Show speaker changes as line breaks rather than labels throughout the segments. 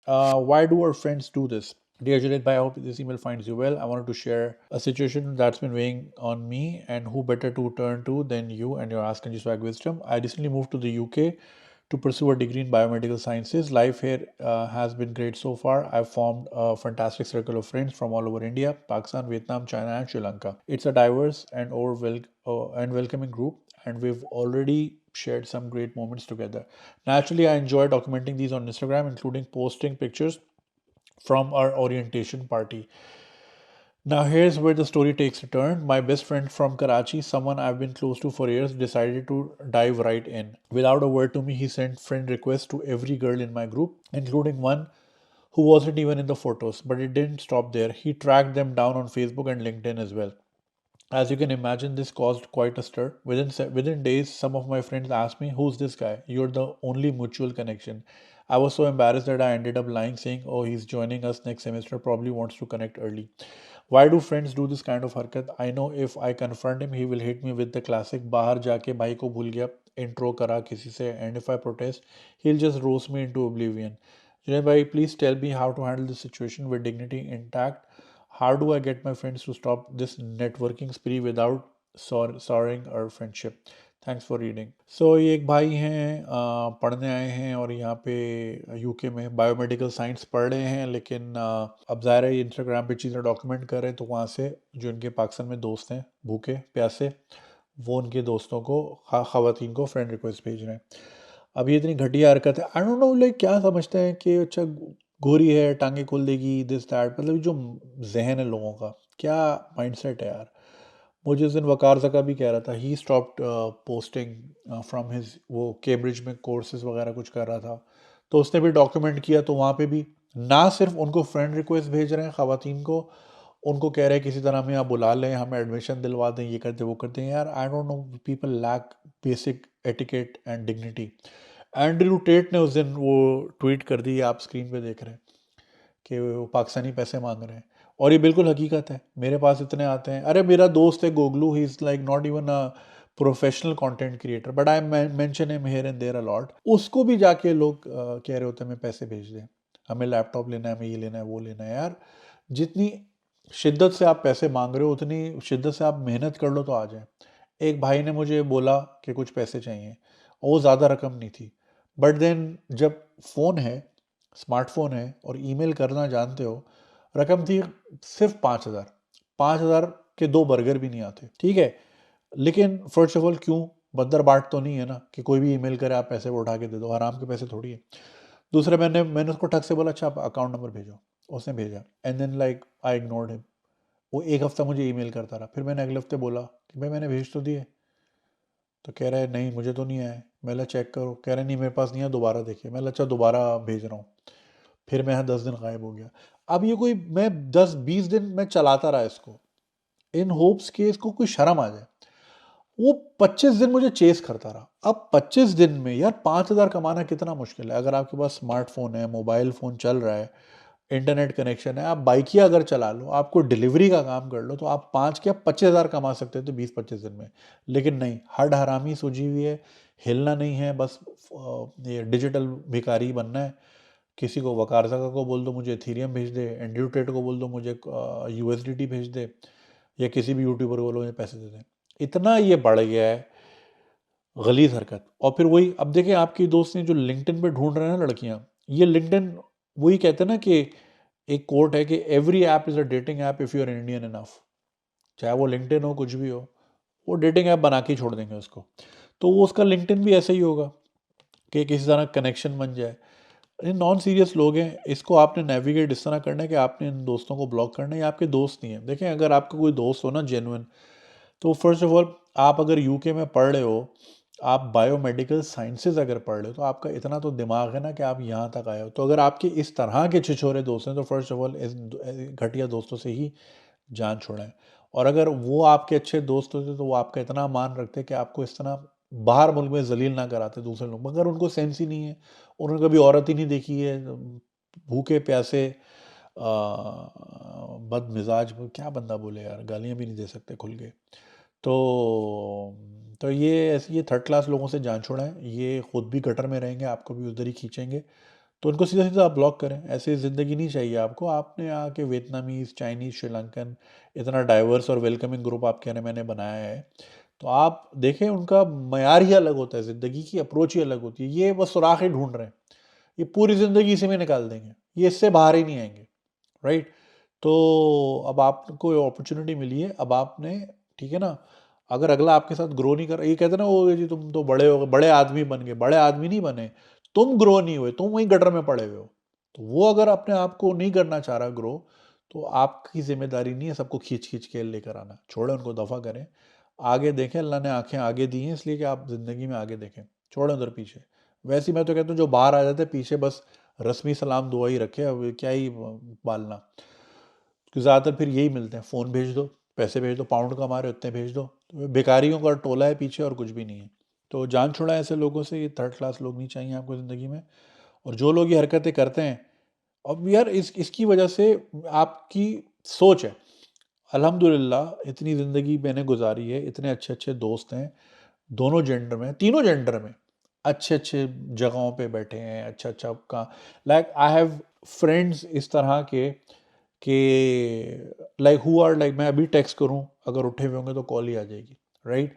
Why do our friends do this? Dear Juliet, I hope this email finds you well. I wanted to share a situation that's been weighing on me, and who better to turn to than you and your Ask and Swag wisdom. I recently moved to the UK to pursue a degree in biomedical sciences. Life here has been great so far. I've formed a fantastic circle of friends from all over India, Pakistan, Vietnam, China, and Sri Lanka. It's a diverse and and welcoming group, and we've already shared some great moments together. Naturally, I enjoy documenting these on Instagram, including posting pictures from our orientation party. Now, here's where the story takes a turn. My best friend from Karachi, someone I've been close to for years, decided to dive right in. Without a word to me, he sent friend requests to every girl in my group, including one who wasn't even in the photos. But it didn't stop there. He tracked them down on Facebook and LinkedIn as well. As you can imagine, this caused quite a stir. Within days, some of my friends asked me, "Who's this guy? You're the only mutual connection." I was so embarrassed that I ended up lying, saying, "Oh, he's joining us next semester, probably wants to connect early." Why do friends do this kind of harkat? I know if I confront him, he will hit me with the classic "bahar jaake bhai ko bhul gaya, intro kara kisi se," and if I protest, he'll just roast me into oblivion. Junaid bhai, please tell me how to handle this situation with dignity intact. How do I get my friends to stop this networking spree without souring our friendship? Thanks for reading. So ये एक भाई हैं, पढ़ने आए हैं और यहाँ पे यूके में बायोमेडिकल साइंस पढ़ रहे हैं, लेकिन अब ज़ाहिर है इंस्टाग्राम पे चीज़ें डॉक्यूमेंट कर रहे हैं, तो वहाँ से जो इनके पाकिस्तान में दोस्त हैं भूखे प्यासे, वो उनके दोस्तों को ख़वातीन को फ्रेंड रिक्वेस्ट भेज रहे हैं। अब ये इतनी घटिया हरकत है। आई डोंट नो, लाइक क्या समझते हैं कि अच्छा गोरी है टांगे खोल देगी, दिस दैट, मतलब जो जहन है लोगों का, क्या माइंडसेट है यार। मुझे उस दिन वकार ज़का भी कह रहा था, he stopped posting from his, वो केम्ब्रिज में कोर्सेज वगैरह कुछ कर रहा था, तो उसने भी डॉक्यूमेंट किया, तो वहाँ पे भी ना सिर्फ उनको फ्रेंड रिक्वेस्ट भेज रहे हैं ख़वातीन को, उनको कह रहे हैं किसी तरह हमें आप बुला लें, हमें एडमिशन दिलवा दें, ये करते वो करते हैं। यार I don't know, people lack basic etiquette and dignity. Andrew Tate ने उस दिन वो ट्वीट कर दी, आप स्क्रीन पे देख रहे हैं कि वो पाकिस्तानी पैसे मांग रहे हैं, और ये बिल्कुल हकीकत है। मेरे पास इतने आते हैं, अरे मेरा दोस्त है Goglu, he is like not even a professional content creator, but I mention him here and there a lot. उसको भी जाके लोग कह रहे होते हैं हमें पैसे भेज दें, हमें लैपटॉप लेना है, हमें ये लेना है, वो लेना है। यार जितनी शिद्दत से आप पैसे मांग रहे हो, उतनी शिद्दत से आप मेहनत कर लो तो आ जाए। एक भाई ने मुझे बोला कि कुछ पैसे चाहिए, और वो ज़्यादा रकम नहीं थी, बट देन जब फ़ोन है, स्मार्टफोन है और ईमेल करना जानते हो, रकम थी सिर्फ 5,000। 5,000 के 2 बर्गर भी नहीं आते, ठीक है। लेकिन फर्स्ट ऑफ ऑल क्यों, बंदर बाट तो नहीं है ना कि कोई भी ईमेल करे आप पैसे वो उठा के दे दो, हराम के पैसे थोड़ी है। दूसरा, मैंने उसको ठग से बोला अच्छा आप अकाउंट नंबर भेजो, उसने भेजा, and then like I ignored him. वो एक हफ्ता मुझे ईमेल करता रहा, फिर मैंने अगले हफ्ते बोला कि भाई मैंने भेज तो दिए, तो कह रहा है नहीं मुझे तो नहीं आया है। मैं बोला चेक करो, कह रहा है नहीं मेरे पास नहीं है, दोबारा देखिए। मैं बोला अच्छा दोबारा भेज रहा हूँ। फिर मैं यहाँ 10 दिन गायब हो गया। अब ये कोई, मैं 10-20 दिन मैं चलाता रहा इसको, इन होप्स कि इसको कोई शर्म आ जाए। वो 25 दिन मुझे चेस करता रहा। अब 25 दिन में यार 5,000 कमाना कितना मुश्किल है। अगर आपके पास स्मार्टफोन है, मोबाइल फ़ोन चल रहा है, इंटरनेट कनेक्शन है, आप बाइकिया अगर चला लो, आपको डिलीवरी का काम कर लो, तो आप 5 क्या 25,000 कमा सकते थे 20-25 दिन में। लेकिन नहीं, हड हरामी सूझी हुई है, हिलना नहीं है, बस ये डिजिटल भिखारी बनना है। किसी को वकार ज़का को बोल दो मुझे इथेरियम भेज दे, एंड्रयू टेट को बोल दो मुझे यूएसडीटी भेज दे, या किसी भी यूट्यूबर को बोलो मुझे पैसे दे दें। इतना ये बढ़ गया है गलीज हरकत। और फिर वही, अब देखें आपकी दोस्त ने जो लिंक्डइन पे ढूंढ रहे हैं ना लड़कियां, ये लिंक्डइन, वही कहते हैं ना कि एक कोट है कि every app is a dating app if you are Indian enough. चाहे वो लिंक्डइन हो, कुछ भी हो, वो डेटिंग ऐप बना के ही छोड़ देंगे उसको। तो वो उसका लिंक्डइन भी ऐसा ही होगा कि किसी तरह कनेक्शन बन जाए। ये नॉन सीरियस लोग हैं, इसको आपने नेविगेट इस तरह करना है कि आपने इन दोस्तों को ब्लॉक करना है। ये आपके दोस्त नहीं है। देखें अगर आपका कोई दोस्त हो ना जेन्युइन, तो फर्स्ट ऑफ ऑल आप अगर यूके में पढ़ रहे हो, आप बायोमेडिकल साइंसेज अगर पढ़ रहे हो, तो आपका इतना तो दिमाग है ना कि आप यहाँ तक आए हो। तो अगर आपके इस तरह के छिछोरे दोस्त हैं, तो फर्स्ट ऑफ ऑल इस घटिया दोस्तों से ही जान छोड़ें। और अगर वो आपके अच्छे दोस्त होते तो वो आपका इतना मान रखते कि आपको इस तरह बाहर मुल्क में जलील ना कराते दूसरे लोग, मगर उनको सेंस ही नहीं है। उन्होंने कभी औरत ही नहीं देखी है। भूखे प्यासे, बद मिजाज, क्या बंदा बोले यार, गालियाँ भी नहीं दे सकते खुल के। तो ये थर्ड क्लास लोगों से जान छोड़ें। ये खुद भी गटर में रहेंगे, आपको भी उधर ही खींचेंगे। तो उनको सीधा सीधा आप ब्लॉक करें। ऐसी ज़िंदगी नहीं चाहिए आपको। आपने आके वियतनामीज़, चाइनीज़, श्रीलंकन, इतना डाइवर्स और वेलकमिंग ग्रुप आपके यहाँ मैंने बनाया है, तो आप देखें उनका मयार ही अलग होता है, ज़िंदगी की अप्रोच ही अलग होती है। ये बस सुराख ही ढूंढ रहे हैं, ये पूरी ज़िंदगी इसी में निकाल देंगे, ये इससे बाहर ही नहीं आएंगे, राइट। तो अब आपको अपॉर्चुनिटी मिली है, अब आपने, ठीक है ना, अगर अगला आपके साथ ग्रो नहीं कर, ये कहते हैं ना वो जी तुम तो बड़े हो गए, बड़े आदमी बन गए, बड़े आदमी नहीं बने, तुम ग्रो नहीं हुए, तुम वहीं गटर में पड़े हुए हो। तो वो अगर अपने आप को नहीं करना चाह रहा ग्रो, तो आपकी जिम्मेदारी नहीं है सबको खींच खींच के लेकर आना, छोड़े उनको, दफ़ा करें, आगे देखें। अल्लाह ने आंखें आगे दी हैं इसलिए कि आप ज़िंदगी में आगे देखें, छोड़ें उधर पीछे। वैसे ही मैं तो कहता हूँ जो बाहर आ जाते हैं पीछे बस रस्मी सलाम दुआ ही रखे, अब क्या ही पालना। तो ज़्यादातर फिर यही मिलते हैं, फ़ोन भेज दो, पैसे भेज दो, पाउंड कमा रहे हो उतने भेज दो, तो बेकारियों का टोला है पीछे और कुछ भी नहीं है। तो जान छुड़ाएं ऐसे लोगों से, ये थर्ड क्लास लोग नहीं चाहिए आपको ज़िंदगी में। और जो लोग ये हरकतें करते हैं, अब यार इसकी वजह से आपकी सोच है। अल्हम्दुलिल्लाह इतनी ज़िंदगी मैंने गुजारी है, इतने अच्छे अच्छे दोस्त हैं, दोनों जेंडर में, तीनों जेंडर में, अच्छे अच्छे जगहों पे बैठे हैं, अच्छा अच्छा का, लाइक आई हैव फ्रेंड्स इस तरह के कि लाइक हु आर, लाइक मैं अभी टेक्स्ट करूं, अगर उठे हुए होंगे तो कॉल ही आ जाएगी, right.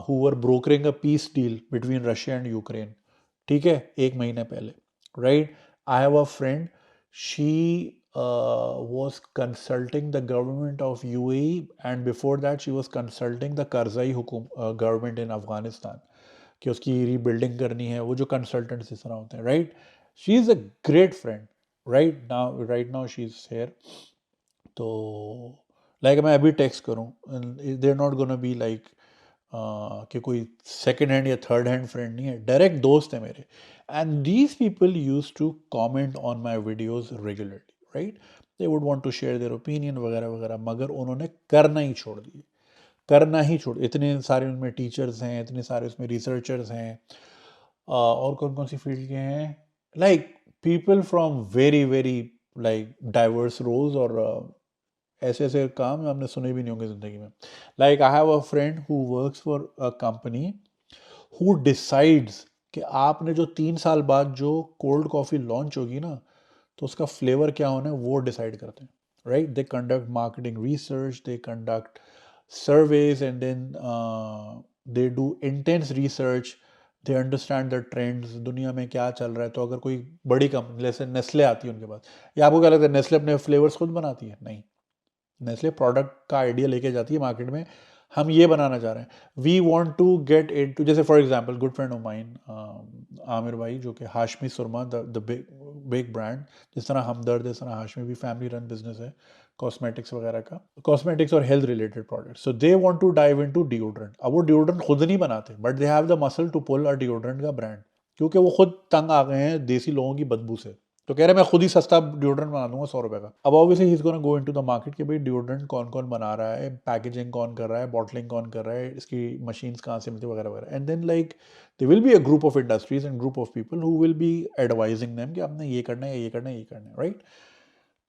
Who are brokering a peace deal between Russia and Ukraine, ठीक है, 1 महीने पहले, right. I have a friend, she was consulting the government of UAE, and before that she was consulting the Karzai government in Afghanistan, कि उसकी rebuilding करनी है, वो जो कंसल्टेंट्स इस तरह होते हैं, right. She is a great friend, right now she is here. तो लाइक मैं अभी टेक्स्ट करूँ, they are not gonna be like कि कोई सेकेंड हैंड या थर्ड हैंड फ्रेंड नहीं है, डायरेक्ट दोस्त है मेरे। And these people use to comment on my videos regularly, right. They would want to share their opinion वगैरह वगैरह, मगर उन्होंने करना ही छोड़ दिए, करना ही छोड़। इतने सारे उनमें टीचर्स हैं, इतने सारे उसमें रिसर्चर्स हैं, और कौन कौन सी फील्ड के हैं, like people from very very like diverse roles, और ऐसे ऐसे काम आपने सुने भी नहीं होंगे ज़िंदगी में। Like I have a friend who works for a company who decides कि आपने जो 3 साल बाद जो कोल्ड कॉफ़ी लॉन्च होगी ना, तो उसका फ्लेवर क्या होना है वो डिसाइड करते हैं, right. They conduct marketing research, they conduct surveys, and then they do intense research, they understand the trends, दुनिया में क्या चल रहा है। तो अगर कोई बड़ी कंपनी जैसे नेस्ले आती है उनके पास, या आपको क्या लगता है नेस्ले अपने फ्लेवर्स खुद बनाती है? नहीं, नेस्ले प्रोडक्ट का आइडिया लेके जाती है मार्केट में, हम ये बनाना चाह रहे हैं, we want to get it to, जैसे for example good friend of mine Aamir भाई, जो कि Hashmi Surma, the big brand, जिस तरह हमदर्द, इस तरह हाशमी भी फैमिली रन बिजनेस है कॉस्मेटिक्स वगैरह का, कॉस्मेटिक्स और health related product. So they want to dive into deodorant. अब वो डिओड्रेंट खुद नहीं बनाते, but they have the muscle to pull a deodorant का ब्रांड, क्योंकि वो खुद तंग आ गए हैं देसी लोगों की बदबू से। तो कह रहे मैं खुद ही सस्ता डिओड्रेंट बना दूंगा 100 रुपए का। अब obviously he is gonna go into the market कि भाई डिओड्रेंट कौन कौन बना रहा है, पैकेजिंग कौन कर रहा है, बॉटलिंग कौन कर रहा है, इसकी मशीन्स कहाँ से मिलती है वगैरह वगैरह। And then like they will be a group of industries and group of people who will be advising them कि आपने ये करना है, ये करना है, ये करना है, राइट।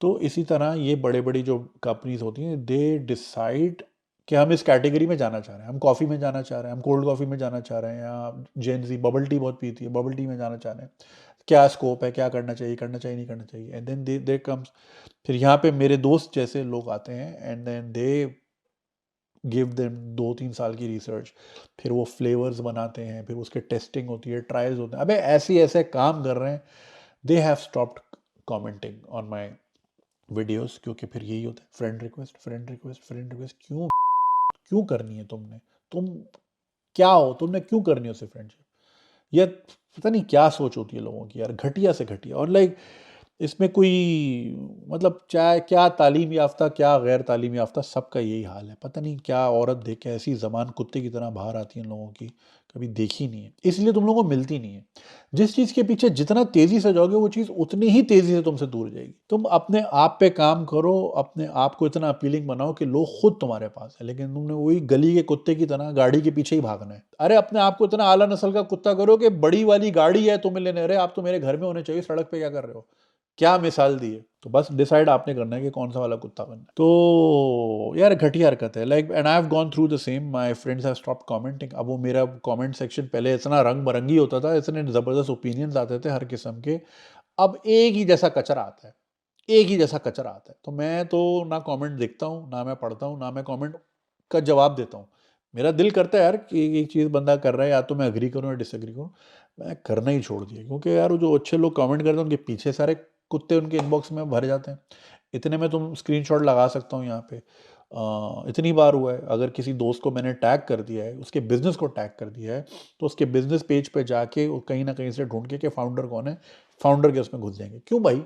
तो इसी तरह ये बड़े बड़ी जो कंपनीज होती हैं, दे डिसाइड कि हम इस कैटेगरी में जाना चाह रहे हैं, हम कॉफ़ी में जाना चाह रहे हैं, हम कोल्ड कॉफ़ी में जाना चाह रहे हैं, या जेन जी बबल टी बहुत पीती है, बबल टी में जाना चाह रहे हैं, क्या स्कोप है, क्या करना चाहिए, करना चाहिए, नहीं करना चाहिए। एंड देन दे कम्स, फिर यहाँ पे मेरे दोस्त जैसे लोग आते हैं, and then they give them 2-3 साल की रिसर्च, फिर वो फ्लेवर्स बनाते हैं, फिर उसके टेस्टिंग होती है, ट्रायल्स होते हैं। अबे ऐसे ऐसे काम कर रहे हैं, they have stopped commenting on my videos, क्योंकि फिर यही होता है, friend request, friend request, friend request. क्यों क्यों करनी है तुमने? तुम क्या हो? तुमने क्यों करनी है उससे फ्रेंडशिप? या पता नहीं क्या सोच होती है लोगों की यार, घटिया से घटिया। और लाइक इसमें कोई मतलब चाहे क्या तालीम याफ्ता, क्या गैर तालीम याफ्ता, सबका यही हाल है। पता नहीं क्या औरत देख के ऐसी ज़बान कुत्ते की तरह बाहर आती है लोगों की, कभी देखी नहीं है, इसलिए तुम लोगों को मिलती नहीं है। जिस चीज़ के पीछे जितना तेज़ी से जाओगे वो चीज़ उतनी ही तेज़ी से तुमसे दूर जाएगी। तुम अपने आप पे काम करो, अपने आप को इतना अपीलिंग बनाओ कि लोग खुद तुम्हारे पास है, लेकिन तुमने वही गली के कुत्ते की तरह गाड़ी के पीछे ही भागना है। अरे अपने आप को इतना आला नस्ल का कुत्ता करो कि बड़ी वाली गाड़ी है तुम्हें लेने, अरे आप तो मेरे घर में होने चाहिए, सड़क पे क्या कर रहे हो? क्या मिसाल दी है? तो बस डिसाइड आपने करना है कि कौन सा वाला कुत्ता बनना है। तो यार घटिया हरकत है, like and I have gone through the same, my friends have stopped commenting. अब वो मेरा कमेंट सेक्शन पहले इतना रंग बरंगी होता था, इतने ज़बरदस्त ओपिनियंस आते थे हर किस्म के, अब एक ही जैसा कचरा आता है, एक ही जैसा कचरा आता है। तो मैं तो ना कमेंट देखता हूँ, ना मैं पढ़ता हूँ, ना मैं कमेंट का जवाब देता हूँ। मेरा दिल करता है यार कि एक चीज़ बंदा कर रहा है, या तो मैं एग्री करूँ या डिसएग्री करूँ। मैं करना ही छोड़ दिया, क्योंकि यार वो जो अच्छे लोग कमेंट करते हैं उनके पीछे सारे कुत्ते उनके इनबॉक्स में भर जाते हैं। इतने में तुम स्क्रीनशॉट लगा सकता हूँ यहाँ पे। इतनी बार हुआ है, अगर किसी दोस्त को मैंने टैग कर दिया है, उसके बिजनेस को टैग कर दिया है, तो उसके बिजनेस पेज पे जाके वो कहीं ना कहीं से ढूंढ के कि फाउंडर कौन है, फाउंडर के उसमें घुस जाएंगे। क्यों भाई,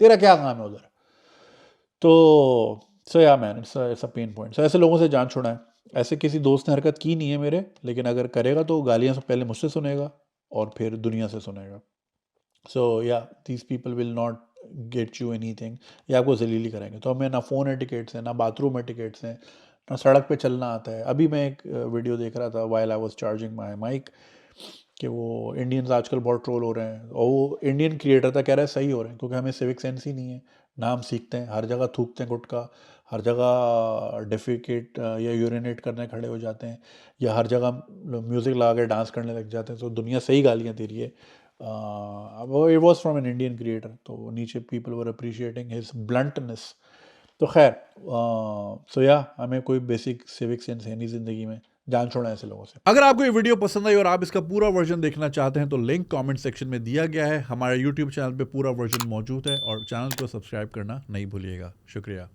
तेरा क्या काम है उधर? तो so yeah man, it's a pain point. So ऐसे लोगों से जान छुड़ाएं। ऐसे किसी दोस्त ने हरकत की नहीं है मेरे, लेकिन अगर करेगा तो गालियां से पहले मुझसे सुनेगा और फिर दुनिया से सुनेगा। सो या these people will not get you any thing. ये आपको जलीली करेंगे। तो हमें ना फ़ोन एटिकेट्स हैं, ना बाथरूम एटिकेट्स हैं, ना सड़क पे चलना आता है। अभी मैं एक वीडियो देख रहा था while I was charging my mic, कि वो इंडियंस आजकल बहुत ट्रोल हो रहे हैं, और वो इंडियन क्रिएटर था, कह रहा है सही हो रहे हैं, क्योंकि हमें सिविक सेंस ही नहीं है। ना हम सीखते हैं, हर जगह थूकते हैं गुटखा, हर जगह डेफिकेट या यूरिनेट करने खड़े हो जाते हैं, या हर जगह म्यूज़िक लगा के डांस करने लग जाते हैं। तो दुनिया सही गालियाँ दे रही है। वो it was from an Indian creator, तो नीचे people were appreciating his bluntness. तो खैर, सो या हमें कोई बेसिक सिविक सेंस है नहीं ज़िंदगी में, जान छोड़ा ऐसे लोगों से। अगर आपको ये वीडियो पसंद आई और आप इसका पूरा वर्जन देखना चाहते हैं तो लिंक कमेंट सेक्शन में दिया गया है। हमारे यूट्यूब चैनल पे पूरा वर्जन मौजूद है, और चैनल को सब्सक्राइब करना नहीं भूलिएगा। शुक्रिया।